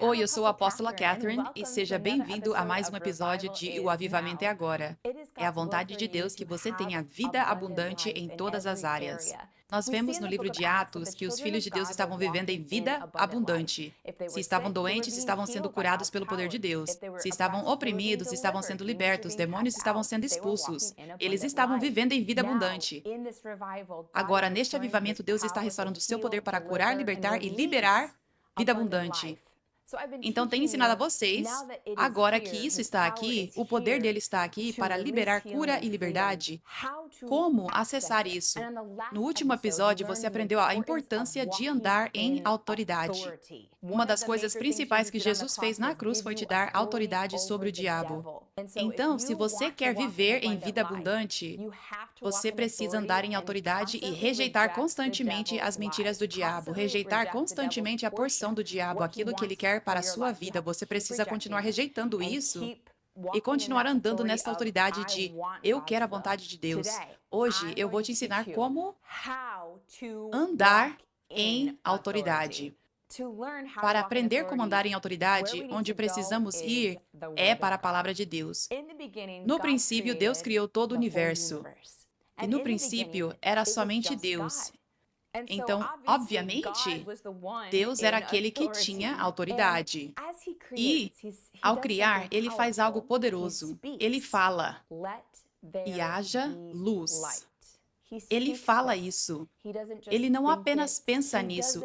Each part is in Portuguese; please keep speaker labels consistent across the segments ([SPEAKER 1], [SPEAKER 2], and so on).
[SPEAKER 1] Oi, eu sou a apóstola Catherine e seja bem-vindo a mais um episódio de O Avivamento é Agora. É a vontade de Deus que você tenha vida abundante em todas as áreas. Nós vemos no livro de Atos que os filhos de Deus estavam vivendo em vida abundante. Se estavam doentes, estavam sendo curados pelo poder de Deus. Se estavam oprimidos, estavam sendo libertos, demônios estavam sendo expulsos. Eles estavam vivendo em vida abundante. Agora, neste avivamento, Deus está restaurando o seu poder para curar, libertar e liberar vida abundante. Então, tenho ensinado a vocês, agora que isso está aqui, o poder dele está aqui para liberar cura e liberdade, como acessar isso. No último episódio, você aprendeu a importância de andar em autoridade. Uma das coisas principais que Jesus fez na cruz foi te dar autoridade sobre o diabo. Então, se você quer viver em vida abundante, você precisa andar em autoridade e rejeitar constantemente as mentiras do diabo, rejeitar constantemente a porção do diabo, aquilo que ele quer para a sua vida. Você precisa continuar rejeitando isso e continuar andando nessa autoridade de eu quero a vontade de Deus. Hoje eu vou te ensinar como andar em autoridade. Para aprender como andar em autoridade, onde precisamos ir é para a palavra de Deus. No princípio, Deus criou todo o universo. E no princípio era somente Deus. Então, obviamente, Deus era aquele que tinha autoridade. E, ao criar, ele faz algo poderoso. Ele fala, e haja luz. Ele fala isso. Ele não apenas pensa nisso,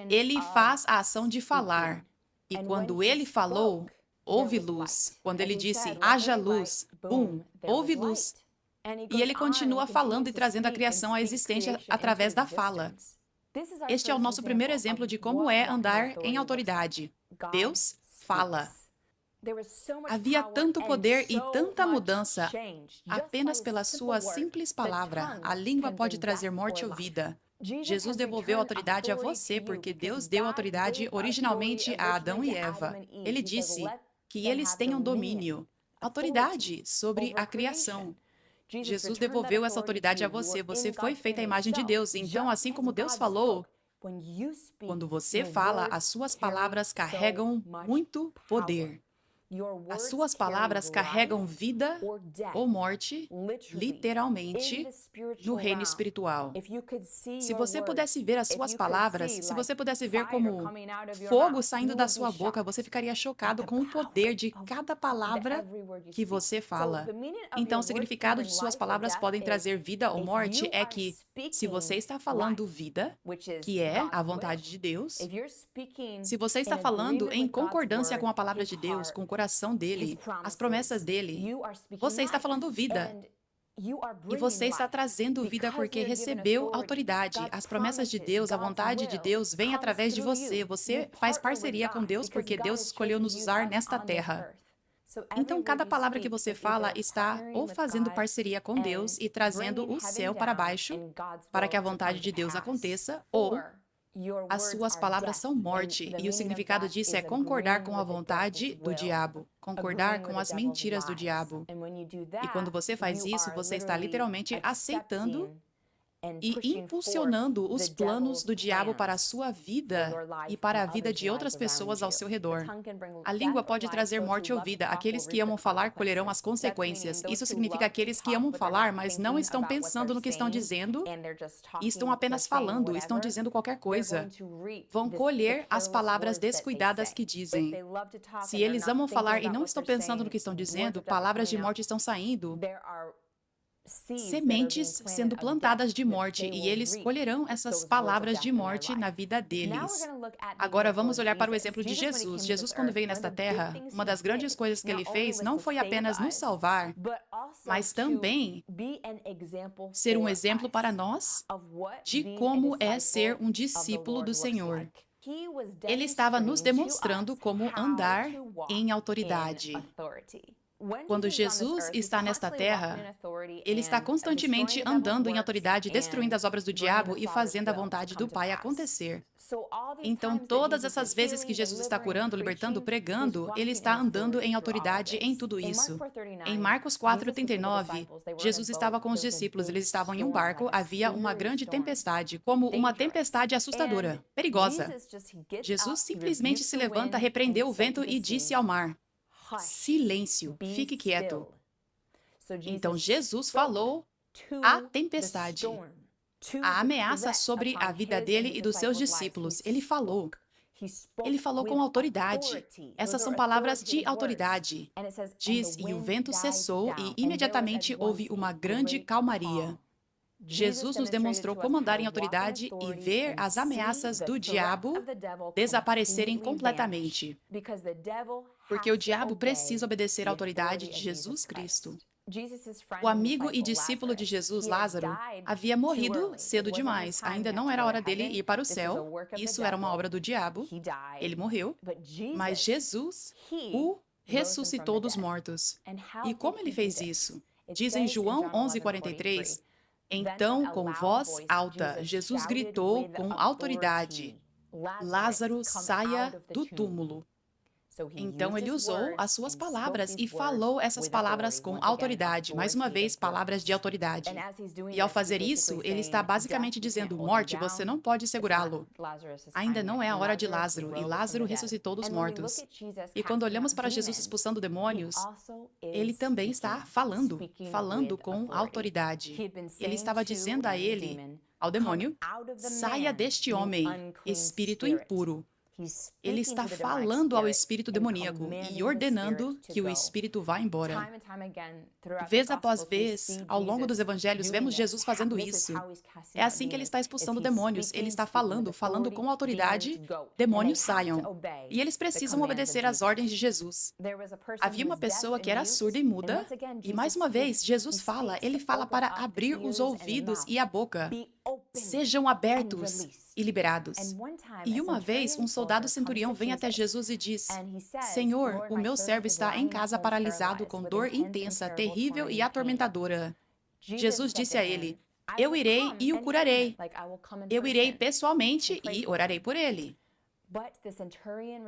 [SPEAKER 1] ele faz a ação de falar. E quando ele falou, houve luz. Quando ele disse, haja luz, bum, houve luz. E ele continua falando e trazendo a criação à existência através da fala. Este é o nosso primeiro exemplo de como é andar em autoridade. Deus fala. Havia tanto poder e tanta mudança apenas pela sua simples palavra. A língua pode trazer morte ou vida. Jesus devolveu a autoridade a você porque Deus deu autoridade originalmente a Adão e Eva. Ele disse que eles tenham domínio, autoridade sobre a criação. Jesus devolveu essa autoridade a você. Você foi feita à imagem de Deus. Então, assim como Deus falou, quando você fala, as suas palavras carregam muito poder. As suas palavras carregam vida ou morte, literalmente, no reino espiritual. Se você pudesse ver as suas palavras, se você pudesse ver como fogo saindo da sua boca, você ficaria chocado com o poder de cada palavra que você fala. Então, o significado de suas palavras podem trazer vida ou morte é que, se você está falando vida, que é a vontade de Deus, se você está falando em concordância com a palavra de Deus, com o coração dele, as promessas dele, você está falando vida. E você está trazendo vida porque recebeu autoridade. As promessas de Deus, a vontade de Deus vem através de você. Você faz parceria com Deus porque Deus escolheu nos usar nesta terra. Então, cada palavra que você fala está ou fazendo parceria com Deus e trazendo o céu para baixo para que a vontade de Deus aconteça, ou as suas palavras são morte, e o significado disso é concordar com a vontade do diabo, concordar com as mentiras do diabo. E quando você faz isso, você está literalmente aceitando e impulsionando os planos do diabo para a sua vida e para a vida de outras pessoas ao seu redor. A língua pode trazer morte ou vida. Aqueles que amam falar colherão as consequências. Isso significa aqueles que amam falar, mas não estão pensando no que estão dizendo e estão apenas falando, estão dizendo qualquer coisa. Vão colher as palavras descuidadas que dizem. Se eles amam falar e não estão pensando no que estão dizendo, palavras de morte estão saindo. Sementes sendo plantadas de morte, e eles colherão essas palavras de morte na vida deles. Agora vamos olhar para o exemplo de Jesus. Jesus, quando veio nesta terra, uma das grandes coisas que ele fez não foi apenas nos salvar, mas também ser um exemplo para nós de como é ser um discípulo do Senhor. Ele estava nos demonstrando como andar em autoridade. Quando Jesus está nesta terra, ele está constantemente andando em autoridade, destruindo as obras do diabo e fazendo a vontade do Pai acontecer. Então, todas essas vezes que Jesus está curando, libertando, pregando, ele está andando em autoridade em tudo isso. Em Marcos 4:39, Jesus estava com os discípulos, eles estavam em um barco, havia uma grande tempestade, como uma tempestade assustadora, perigosa. Jesus simplesmente se levanta, repreendeu o vento e disse ao mar: silêncio, fique quieto. Então Jesus falou à tempestade, a ameaça sobre a vida dele e dos seus discípulos. Ele falou. Ele falou com autoridade. Essas são palavras de autoridade. Diz, e o vento cessou e imediatamente houve uma grande calmaria. Jesus nos demonstrou como andar em autoridade e ver as ameaças do diabo desaparecerem completamente. Porque o diabo precisa obedecer à autoridade de Jesus Cristo. O amigo e discípulo de Jesus, Lázaro, havia morrido cedo demais. Ainda não era hora dele ir para o céu. Isso era uma obra do diabo. Ele morreu. Mas Jesus o ressuscitou dos mortos. E como ele fez isso? Diz em João 11:43, então, com voz alta, Jesus gritou com autoridade: Lázaro, saia do túmulo. Então ele usou as suas palavras e falou essas palavras com autoridade. Mais uma vez, palavras de autoridade. E ao fazer isso, ele está basicamente dizendo: morte, você não pode segurá-lo. Ainda não é a hora de Lázaro, e Lázaro ressuscitou dos mortos. E quando olhamos para Jesus expulsando demônios, ele também está falando com autoridade. Ele estava dizendo a ele, ao demônio: saia deste homem, espírito impuro. Ele está falando ao espírito demoníaco e ordenando que o espírito vá embora. Vez após vez, ao longo dos evangelhos, vemos Jesus fazendo isso. É assim que ele está expulsando demônios. Ele está falando com autoridade, demônios saiam. E eles precisam obedecer às ordens de Jesus. Havia uma pessoa que era surda e muda, e mais uma vez, Jesus fala, ele fala para abrir os ouvidos e a boca. Sejam abertos e liberados. E uma vez, um soldado centurião vem até Jesus e diz: Senhor, o meu servo está em casa paralisado com dor intensa, terrível e atormentadora. Jesus disse a ele: eu irei e o curarei. Eu irei pessoalmente e orarei por ele.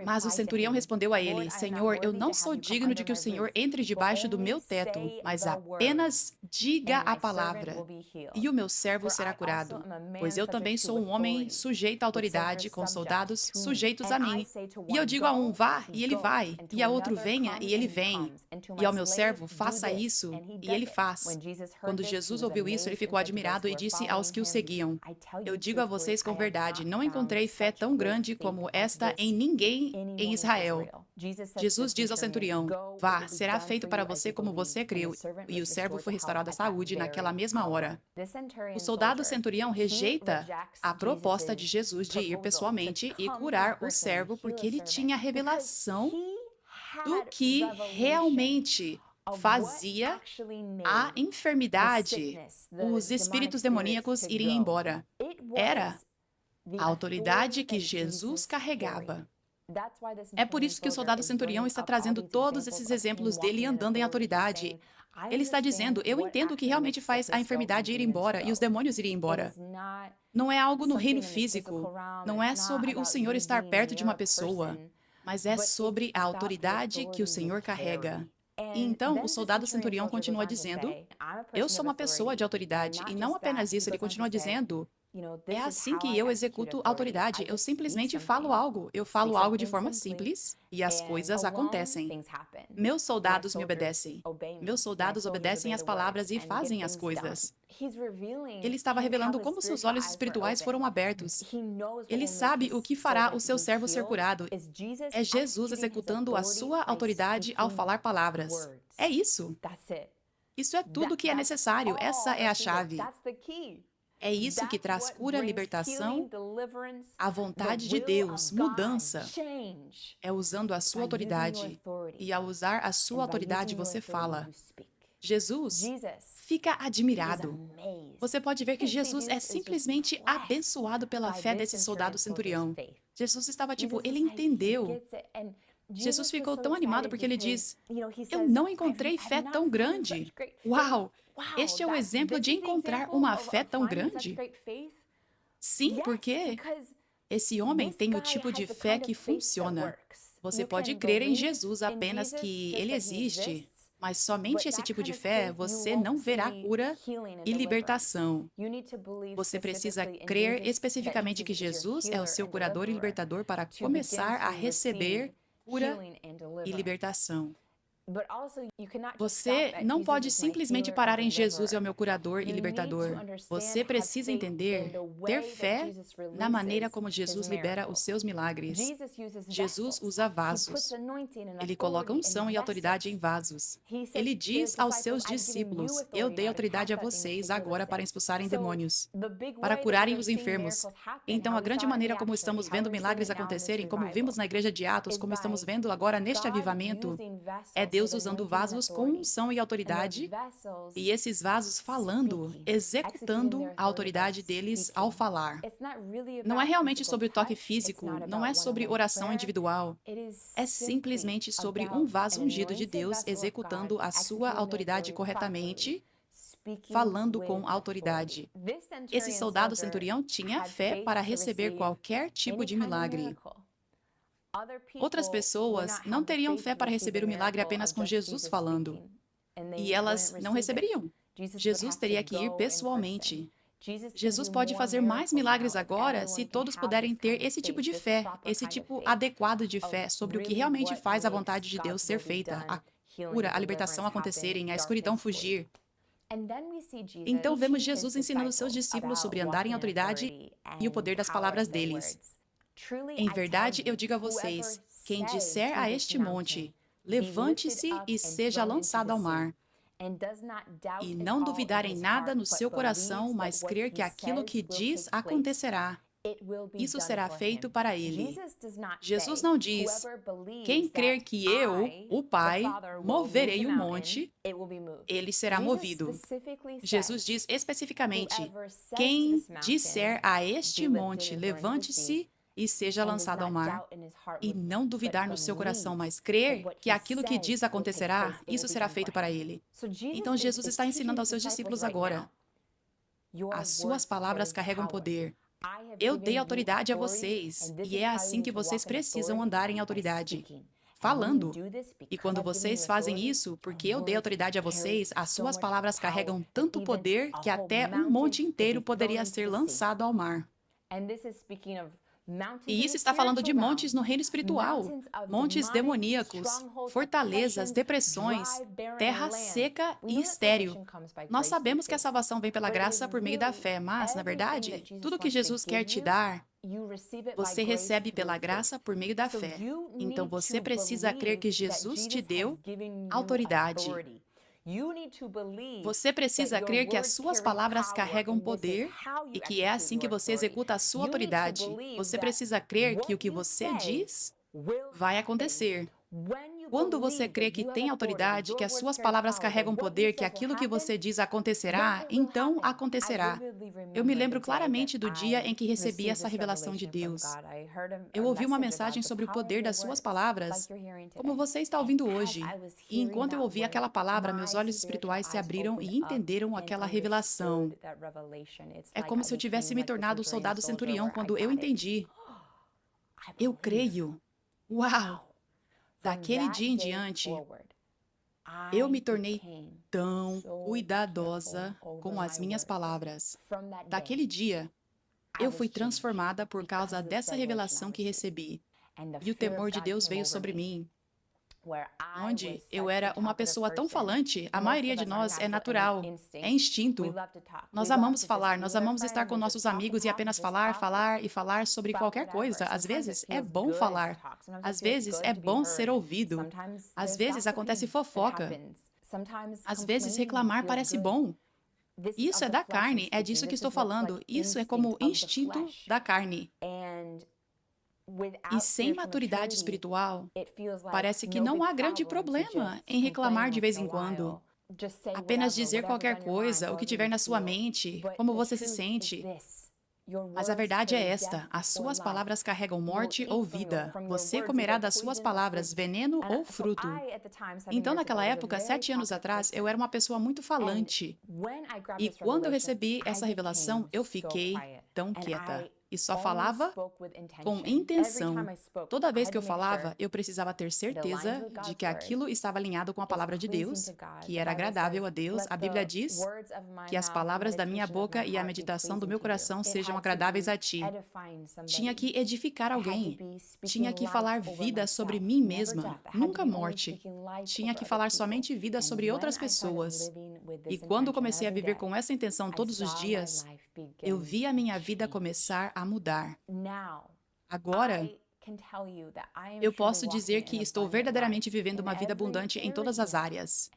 [SPEAKER 1] Mas o centurião respondeu a ele: Senhor, eu não sou digno de que o Senhor entre debaixo do meu teto, mas apenas diga a palavra, e o meu servo será curado. Pois eu também sou um homem sujeito à autoridade, com soldados sujeitos a mim. E eu digo a um: vá, e ele vai, e a outro: venha, e ele vem. E ao meu servo: faça isso, e ele faz. Quando Jesus ouviu isso, ele ficou admirado e disse aos que o seguiam: eu digo a vocês com verdade, não encontrei fé tão grande como esta em ninguém em Israel. Jesus diz ao centurião: vá, será feito para você como você creu. E o servo foi restaurado à saúde naquela mesma hora. O soldado centurião rejeita a proposta de Jesus de ir pessoalmente e curar o servo porque ele tinha a revelação do que realmente fazia a enfermidade, os espíritos demoníacos irem embora. Era a autoridade que Jesus carregava. É por isso que o soldado centurião está trazendo todos esses exemplos dele andando em autoridade. Ele está dizendo: eu entendo o que realmente faz a enfermidade ir embora e os demônios irem embora. Não é algo no reino físico. Não é sobre o Senhor estar perto de uma pessoa, mas é sobre a autoridade que o Senhor carrega. E então, o soldado centurião continua dizendo: eu sou uma pessoa de autoridade. E não apenas isso, ele continua dizendo: é assim que eu executo autoridade. Eu simplesmente falo algo. Eu falo algo de forma simples e as coisas acontecem. Meus soldados me obedecem. Meus soldados obedecem às palavras e fazem as coisas. Ele estava revelando como seus olhos espirituais foram abertos. Ele sabe o que fará o seu servo ser curado. É Jesus executando a sua autoridade ao falar palavras. É isso. Isso é tudo o que é necessário. Essa é a chave. É isso que traz cura, libertação, a vontade de Deus, mudança. É usando a sua autoridade. E ao usar a sua autoridade, você fala. Jesus fica admirado. Você pode ver que Jesus é simplesmente abençoado pela fé desse soldado centurião. Jesus estava tipo, ele entendeu. Jesus ficou tão animado porque ele diz: Eu não encontrei fé tão grande. Uau! Este é o exemplo de encontrar uma fé tão grande? Sim, porque esse homem tem o tipo de fé que funciona. Você pode crer em Jesus apenas que ele existe, mas somente esse tipo de fé você não verá cura e libertação. Você precisa crer especificamente que Jesus é o seu curador e libertador para começar a receber cura e libertação. Você não pode simplesmente parar em Jesus é o meu curador e libertador. Você precisa entender, ter fé na maneira como Jesus libera os seus milagres. Jesus usa vasos. Ele coloca unção e autoridade em vasos. Ele diz aos seus discípulos: Eu dei autoridade a vocês agora para expulsarem demônios, para curarem os enfermos. Então, a grande maneira como estamos vendo milagres acontecerem, como vimos na igreja de Atos, como estamos vendo agora neste avivamento, é Deus usando vasos com unção e autoridade, e esses vasos falando, executando a autoridade deles ao falar. Não é realmente sobre o toque físico, não é sobre oração individual. É simplesmente sobre um vaso ungido de Deus executando a sua autoridade corretamente, falando com autoridade. Esse soldado centurião tinha fé para receber qualquer tipo de milagre. Outras pessoas não teriam fé para receber o milagre apenas com Jesus falando, e elas não receberiam. Jesus teria que ir pessoalmente. Jesus pode fazer mais milagres agora se todos puderem ter esse tipo de fé, esse tipo adequado de fé sobre o que realmente faz a vontade de Deus ser feita, a cura, a libertação acontecerem, a escuridão fugir. Então vemos Jesus ensinando seus discípulos sobre andar em autoridade e o poder das palavras deles. Em verdade, eu digo a vocês, quem disser a este monte, levante-se e seja lançado ao mar, e não duvidar em nada no seu coração, mas crer que aquilo que diz acontecerá, isso será feito para ele. Jesus não diz: quem crer que eu, o Pai, moverei o monte, ele será movido. Jesus diz especificamente: quem disser a este monte, levante-se e seja lançado ao mar, e não duvidar no seu coração, mas crer que aquilo que diz acontecerá, isso será feito para ele. Então Jesus está ensinando aos seus discípulos agora: as suas palavras carregam poder. Eu dei autoridade a vocês, e é assim que vocês precisam andar em autoridade, falando. E quando vocês fazem isso, porque eu dei autoridade a vocês, as suas palavras carregam tanto poder que até um monte inteiro poderia ser lançado ao mar. E isso está falando de montes no reino espiritual, montes demoníacos, fortalezas, depressões, terra seca e estéril. Nós sabemos que a salvação vem pela graça por meio da fé, mas, na verdade, tudo que Jesus quer te dar, você recebe pela graça por meio da fé. Então você precisa crer que Jesus te deu autoridade. Você precisa crer que as suas palavras carregam poder e que é assim que você executa a sua autoridade. Você precisa crer que o que você diz vai acontecer. Quando você crê que tem autoridade, que as suas palavras carregam poder, que aquilo que você diz acontecerá, então acontecerá. Eu me lembro claramente do dia em que recebi essa revelação de Deus. Eu ouvi uma mensagem sobre o poder das suas palavras, como você está ouvindo hoje. E enquanto eu ouvi aquela palavra, meus olhos espirituais se abriram e entenderam aquela revelação. É como se eu tivesse me tornado o soldado centurião quando eu entendi. Eu creio. Uau! Daquele dia em diante, eu me tornei tão cuidadosa com as minhas palavras. Daquele dia, eu fui transformada por causa dessa revelação que recebi. E o temor de Deus veio sobre mim, onde eu era uma pessoa tão falante, a maioria de nós é natural, é instinto. Nós amamos falar, nós amamos estar com nossos amigos e apenas falar, falar e falar sobre qualquer coisa. Às vezes é bom falar, às vezes é bom ser ouvido, às vezes acontece fofoca, às vezes reclamar parece bom. Isso é da carne, é disso que estou falando. Isso é como o instinto da carne. E sem maturidade espiritual, parece que não há grande problema em reclamar de vez em quando. Apenas dizer qualquer coisa, o que tiver na sua mente, como você se sente. Mas a verdade é esta: as suas palavras carregam morte ou vida. Você comerá das suas palavras veneno ou fruto. Então, naquela época, 7 anos atrás, eu era uma pessoa muito falante. E quando eu recebi essa revelação, eu fiquei tão quieta e só falava com intenção. Toda vez que eu falava, eu precisava ter certeza de que aquilo estava alinhado com a palavra de Deus, que era agradável a Deus. A Bíblia diz que as palavras da minha boca e a meditação do meu coração sejam agradáveis a ti. Tinha que edificar alguém. Tinha que falar vida sobre mim mesma, nunca morte. Tinha que falar somente vida sobre outras pessoas. E quando comecei a viver com essa intenção todos os dias, eu vi a minha vida começar a mudar. Agora, eu posso dizer que estou verdadeiramente vivendo uma vida abundante em todas as áreas.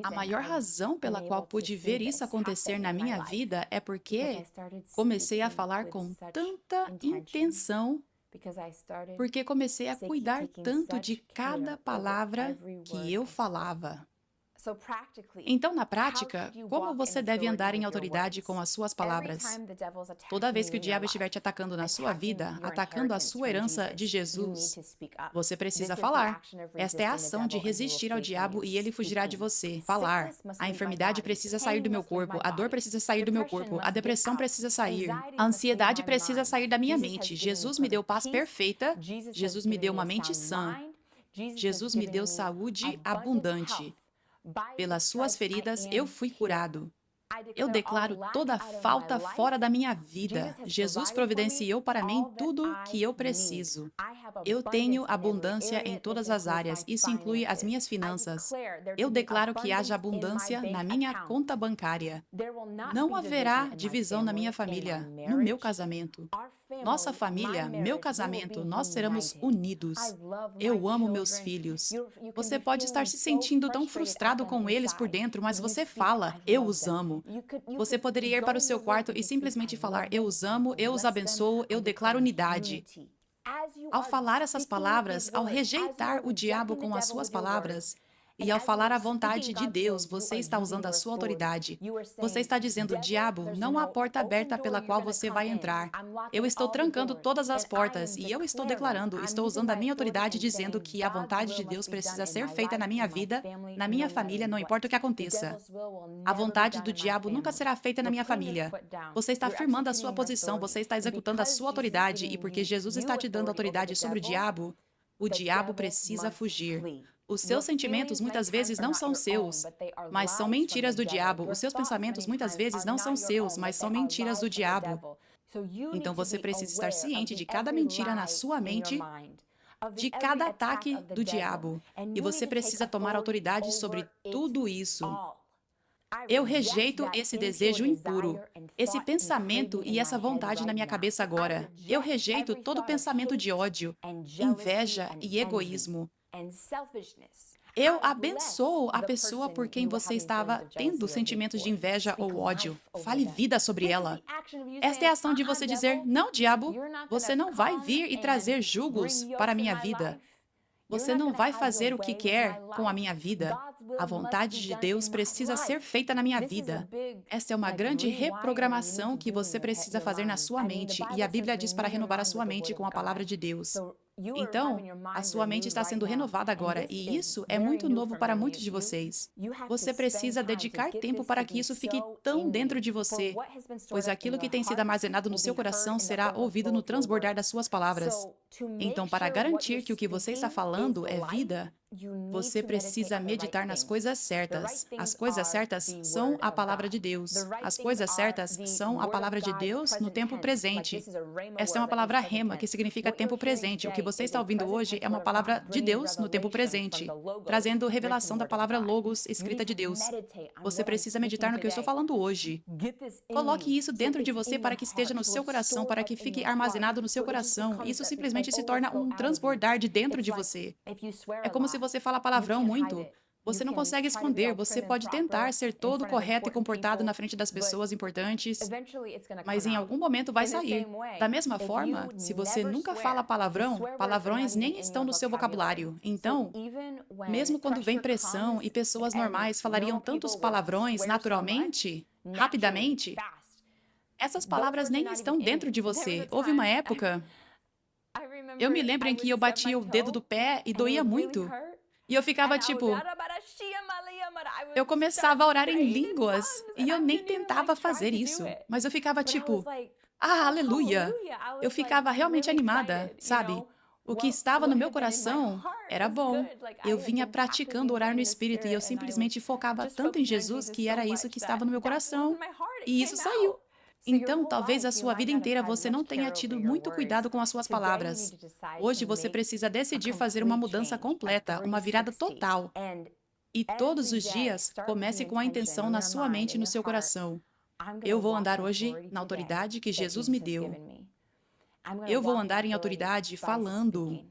[SPEAKER 1] A maior razão pela qual pude ver isso acontecer na minha vida é porque comecei a falar com tanta intenção, porque comecei a cuidar tanto de cada palavra que eu falava. Então, na prática, como você deve andar em autoridade com as suas palavras? Toda vez que o diabo estiver te atacando na sua vida, atacando a sua herança de Jesus, você precisa falar. Esta é a ação de resistir ao diabo e ele fugirá de você. Falar. A enfermidade precisa sair do meu corpo, a dor precisa sair do meu corpo, a depressão precisa sair, a ansiedade precisa sair da minha mente. Jesus me deu paz perfeita, Jesus me deu uma mente sã, Jesus me deu saúde abundante. Pelas suas feridas eu fui curado. Eu declaro toda falta fora da minha vida. Jesus providenciou para mim tudo que eu preciso. Eu tenho abundância em todas as áreas. Isso inclui as minhas finanças. Eu declaro que haja abundância na minha conta bancária. Não haverá divisão na minha família, no meu casamento. Nossa família, meu casamento, nós seremos unidos. Eu amo meus filhos. Você pode estar se sentindo tão frustrado com eles por dentro, mas você fala, eu os amo. Você poderia ir para o seu quarto e simplesmente falar, eu os amo, eu os abençoo, eu declaro unidade. Ao falar essas palavras, ao rejeitar o diabo com as suas palavras, e ao falar a vontade de Deus, você está usando a sua autoridade. Você está dizendo, diabo, não há porta aberta pela qual você vai entrar. Eu estou trancando todas as portas e eu estou declarando, estou usando a minha autoridade dizendo que a vontade de Deus precisa ser feita na minha vida, na minha família, não importa o que aconteça. A vontade do diabo nunca será feita na minha família. Você está firmando a sua posição, você está executando a sua autoridade e porque Jesus está te dando autoridade sobre o diabo precisa fugir. Os seus sentimentos muitas vezes não são seus, mas são mentiras do diabo. Os seus pensamentos muitas vezes não são seus, mas são mentiras do diabo. Então você precisa estar ciente de cada mentira na sua mente, de cada ataque do diabo. E você precisa tomar autoridade sobre tudo isso. Eu rejeito esse desejo impuro, esse pensamento e essa vontade na minha cabeça agora. Eu rejeito todo pensamento de ódio, inveja e egoísmo. Eu abençoo a pessoa por quem você estava tendo sentimentos de inveja ou ódio. Fale vida sobre ela. Esta é a ação de você dizer, não, diabo, você não vai vir e trazer jugos para a minha vida. Você não vai fazer o que quer com a minha vida. A vontade de Deus precisa ser feita na minha vida. Esta é uma grande reprogramação que você precisa fazer na sua mente, e a Bíblia diz para renovar a sua mente com a palavra de Deus. Então, a sua mente está sendo renovada agora, e isso é muito novo para muitos de vocês. Você precisa dedicar tempo para que isso fique tão dentro de você, pois aquilo que tem sido armazenado no seu coração será ouvido no transbordar das suas palavras. Então, para garantir que o que você está falando é vida, você precisa meditar nas coisas certas. As coisas certas são a palavra de Deus. As coisas certas são a palavra de Deus no tempo presente. Esta é uma palavra rema, que significa tempo presente. O que você está ouvindo hoje é uma palavra de Deus no tempo presente, trazendo revelação da palavra logos, escrita de Deus. Você precisa meditar no que eu estou falando hoje. Coloque isso dentro de você para que esteja no seu coração, para que fique armazenado no seu coração. Isso simplesmente se torna um transbordar de dentro de você. É como se você fala palavrão muito. Você não consegue esconder, você pode tentar ser todo correto e comportado na frente das pessoas importantes, mas em algum momento vai sair. Da mesma forma, se você nunca fala palavrão, palavrões nem estão no seu vocabulário. Então, mesmo quando vem pressão e pessoas normais falariam tantos palavrões naturalmente, rapidamente, Essas palavras nem estão dentro de você. Houve uma época, eu me lembro em que eu batia o dedo do pé e doía muito. E eu ficava tipo, eu começava a orar em línguas e eu nem tentava fazer isso, mas eu ficava tipo, ah, aleluia! Eu ficava realmente animada, sabe? O que estava no meu coração era bom. Eu vinha praticando orar no Espírito e eu simplesmente focava tanto em Jesus que era isso que estava no meu coração. E isso saiu. Então, talvez a sua vida inteira você não tenha tido muito cuidado com as suas palavras. Hoje você precisa decidir fazer uma mudança completa, uma virada total. E todos os dias, comece com a intenção na sua mente e no seu coração. Eu vou andar hoje na autoridade que Jesus me deu. Eu vou andar em autoridade falando.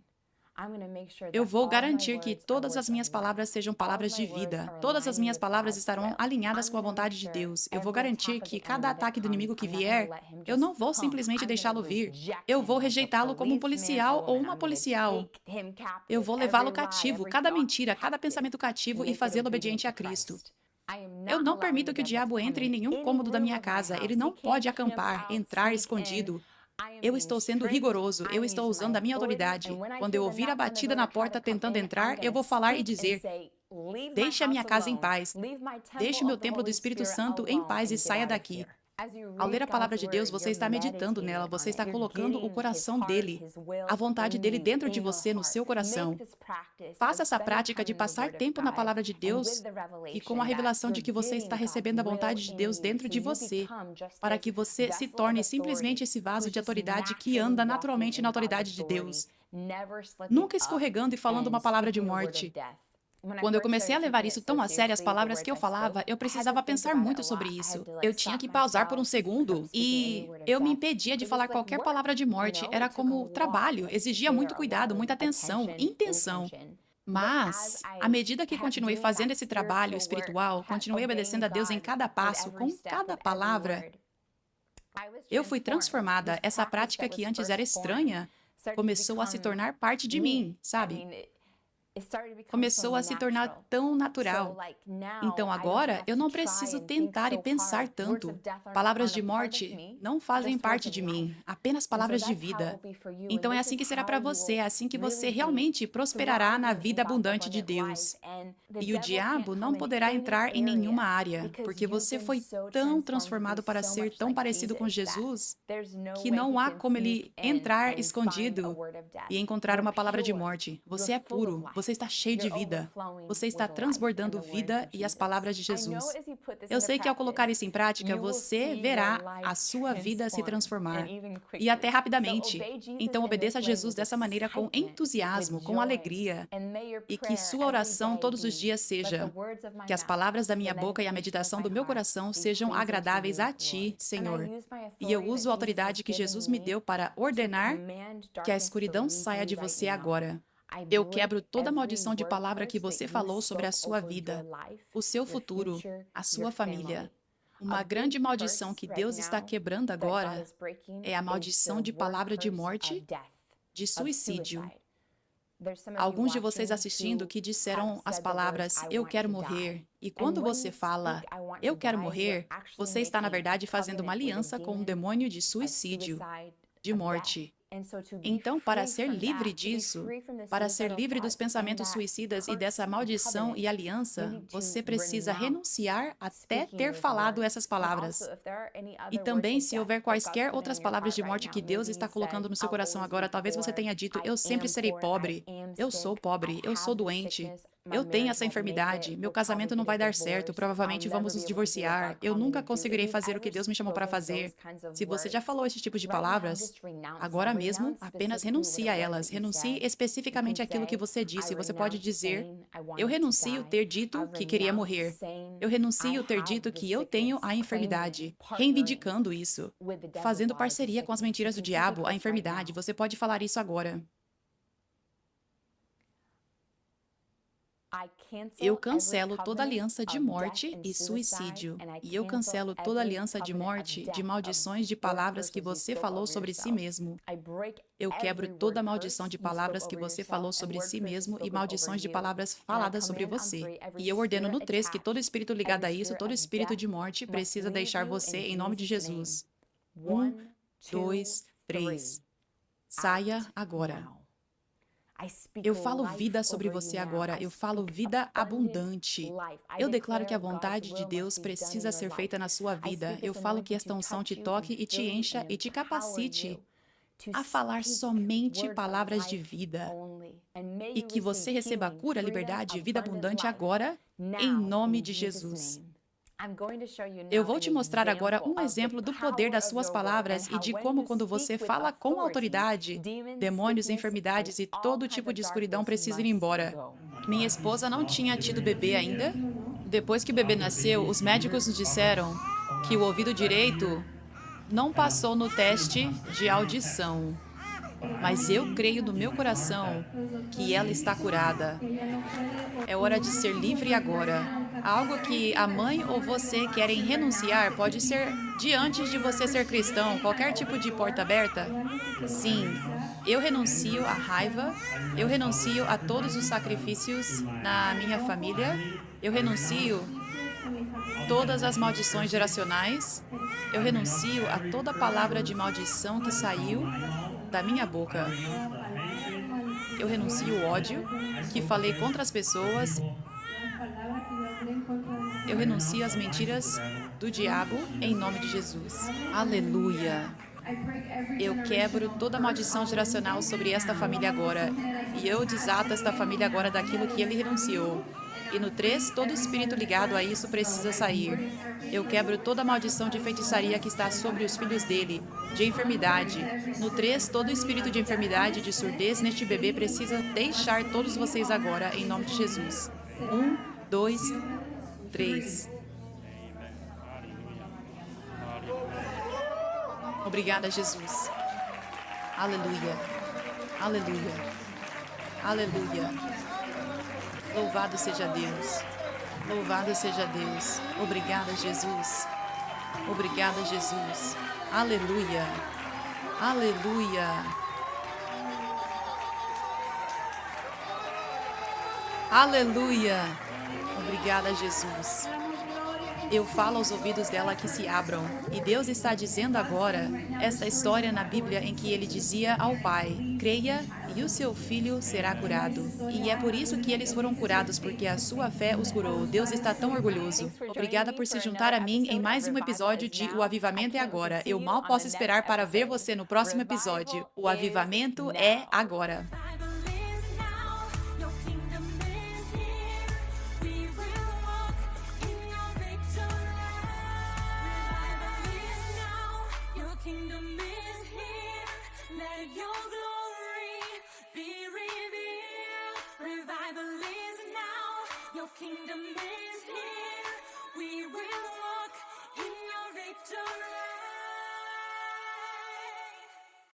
[SPEAKER 1] Eu vou garantir que todas as minhas palavras sejam palavras de vida. Todas as minhas palavras estarão alinhadas com a vontade de Deus. Eu vou garantir que cada ataque do inimigo que vier, eu não vou simplesmente deixá-lo vir. Eu vou rejeitá-lo como um policial ou uma policial. Eu vou levá-lo cativo, cada mentira, cada pensamento cativo e fazê-lo obediente a Cristo. Eu não permito que o diabo entre em nenhum cômodo da minha casa. Ele não pode acampar, entrar escondido. Eu estou sendo rigoroso, eu estou usando a minha autoridade. Quando eu ouvir a batida na porta tentando entrar, eu vou falar e dizer: deixe a minha casa em paz, deixe o meu templo do Espírito Santo em paz e saia daqui. Ao ler a palavra de Deus, você está meditando nela, você está colocando o coração dele, a vontade dele dentro de você, no seu coração. Faça essa prática de passar tempo na palavra de Deus e com a revelação de que você está recebendo a vontade de Deus dentro de você, para que você se torne simplesmente esse vaso de autoridade que anda naturalmente na autoridade de Deus, nunca escorregando e falando uma palavra de morte. Quando eu comecei a levar isso tão a sério, as palavras que eu falava, eu precisava pensar muito sobre isso. Eu tinha que pausar por um segundo e eu me impedia de falar qualquer palavra de morte. Era como trabalho, exigia muito cuidado, muita atenção, intenção. Mas, à medida que continuei fazendo esse trabalho espiritual, continuei obedecendo a Deus em cada passo, com cada palavra, eu fui transformada. Essa prática que antes era estranha começou a se tornar parte de mim, sabe? Começou a se tornar tão natural. Então agora eu não preciso tentar e pensar tanto. Palavras de morte não fazem parte de mim, apenas palavras de vida. Então é assim que será para você, é assim que você realmente prosperará na vida abundante de Deus. E o diabo não poderá entrar em nenhuma área, porque você foi tão transformado para ser tão parecido com Jesus, que não há como ele entrar escondido e encontrar uma palavra de morte. Você é puro, você está cheio de vida. Você está transbordando vida e as palavras de Jesus. Eu sei que ao colocar isso em prática, você verá a sua vida se transformar. E até rapidamente. Então obedeça a Jesus dessa maneira com entusiasmo, com alegria. E que sua oração todos os dias seja: que as palavras da minha boca e a meditação do meu coração sejam agradáveis a ti, Senhor. E eu uso a autoridade que Jesus me deu para ordenar que a escuridão saia de você agora. Eu quebro toda maldição de palavra que você falou sobre a sua vida, o seu futuro, a sua família. Uma grande maldição que Deus está quebrando agora é a maldição de palavra de morte, de suicídio. Alguns de vocês assistindo que disseram as palavras "eu quero morrer", e quando você fala "eu quero morrer", você está, na verdade, fazendo uma aliança com um demônio de suicídio, de morte. Então, para ser livre disso, para ser livre dos pensamentos suicidas e dessa maldição e aliança, você precisa renunciar até ter falado essas palavras. E também, se houver quaisquer outras palavras de morte que Deus está colocando no seu coração agora, talvez você tenha dito: eu sempre serei pobre, eu sou doente, eu tenho essa enfermidade, meu casamento não vai dar certo, provavelmente vamos nos divorciar, eu nunca conseguirei fazer o que Deus me chamou para fazer. Se você já falou esse tipo de palavras, agora mesmo, apenas renuncie a elas. Renuncie especificamente àquilo que você disse. Você pode dizer: eu renuncio ter dito que queria morrer. Eu renuncio ter dito que eu tenho a enfermidade. Reivindicando isso. Fazendo parceria com as mentiras do diabo, a enfermidade. Você pode falar isso agora. Eu cancelo toda aliança de morte e suicídio. E eu cancelo toda aliança de morte, de maldições de palavras que você falou sobre si mesmo. Eu quebro toda maldição de palavras que você falou sobre si mesmo e maldições de palavras faladas sobre você. E eu ordeno no 3 que todo espírito ligado a isso, todo espírito de morte, precisa deixar você em nome de Jesus. 2, 3. Saia agora. Eu falo vida sobre você agora, eu falo vida abundante. Eu declaro que a vontade de Deus precisa ser feita na sua vida. Eu falo que esta unção te toque e te encha e te capacite a falar somente palavras de vida. E que você receba cura, liberdade e vida abundante agora, em nome de Jesus. Eu vou te mostrar agora um exemplo do poder das suas palavras e de como, quando você fala com autoridade, demônios, enfermidades e todo tipo de escuridão precisam ir embora. Minha esposa não tinha tido bebê ainda. Depois que o bebê nasceu, os médicos nos disseram que o ouvido direito não passou no teste de audição. Mas eu creio no meu coração que ela está curada. É hora de ser livre agora. Algo que a mãe ou você querem renunciar pode ser de antes de você ser cristão, qualquer tipo de porta aberta. Sim, eu renuncio à raiva, eu renuncio a todos os sacrifícios na minha família, eu renuncio todas as maldições geracionais, eu renuncio a toda palavra de maldição que saiu da minha boca. Eu renuncio o ódio que falei contra as pessoas. Eu renuncio às mentiras do diabo em nome de Jesus. Aleluia. Eu quebro toda maldição geracional sobre esta família agora. E eu desato esta família agora daquilo que ele renunciou. E no 3, todo espírito ligado a isso precisa sair. Eu quebro toda maldição de feitiçaria que está sobre os filhos dele, de enfermidade. No 3, todo espírito de enfermidade, de surdez neste bebê precisa deixar todos vocês agora, em nome de Jesus. 1, 2, 3. Obrigada, Jesus. Aleluia. Aleluia. Aleluia. Louvado seja Deus. Louvado seja Deus. Obrigada, Jesus. Obrigada, Jesus. Aleluia. Aleluia. Aleluia. Obrigada, Jesus. Eu falo aos ouvidos dela que se abram. E Deus está dizendo agora esta história na Bíblia em que ele dizia ao pai: creia e o seu filho será curado. E é por isso que eles foram curados, porque a sua fé os curou. Deus está tão orgulhoso. Obrigada por se juntar a mim em mais um episódio de O Avivamento é Agora. Eu mal posso esperar para ver você no próximo episódio. O avivamento é agora.
[SPEAKER 2] Kingdom is here, let your glory be revealed. Revival is now, your kingdom is here, we will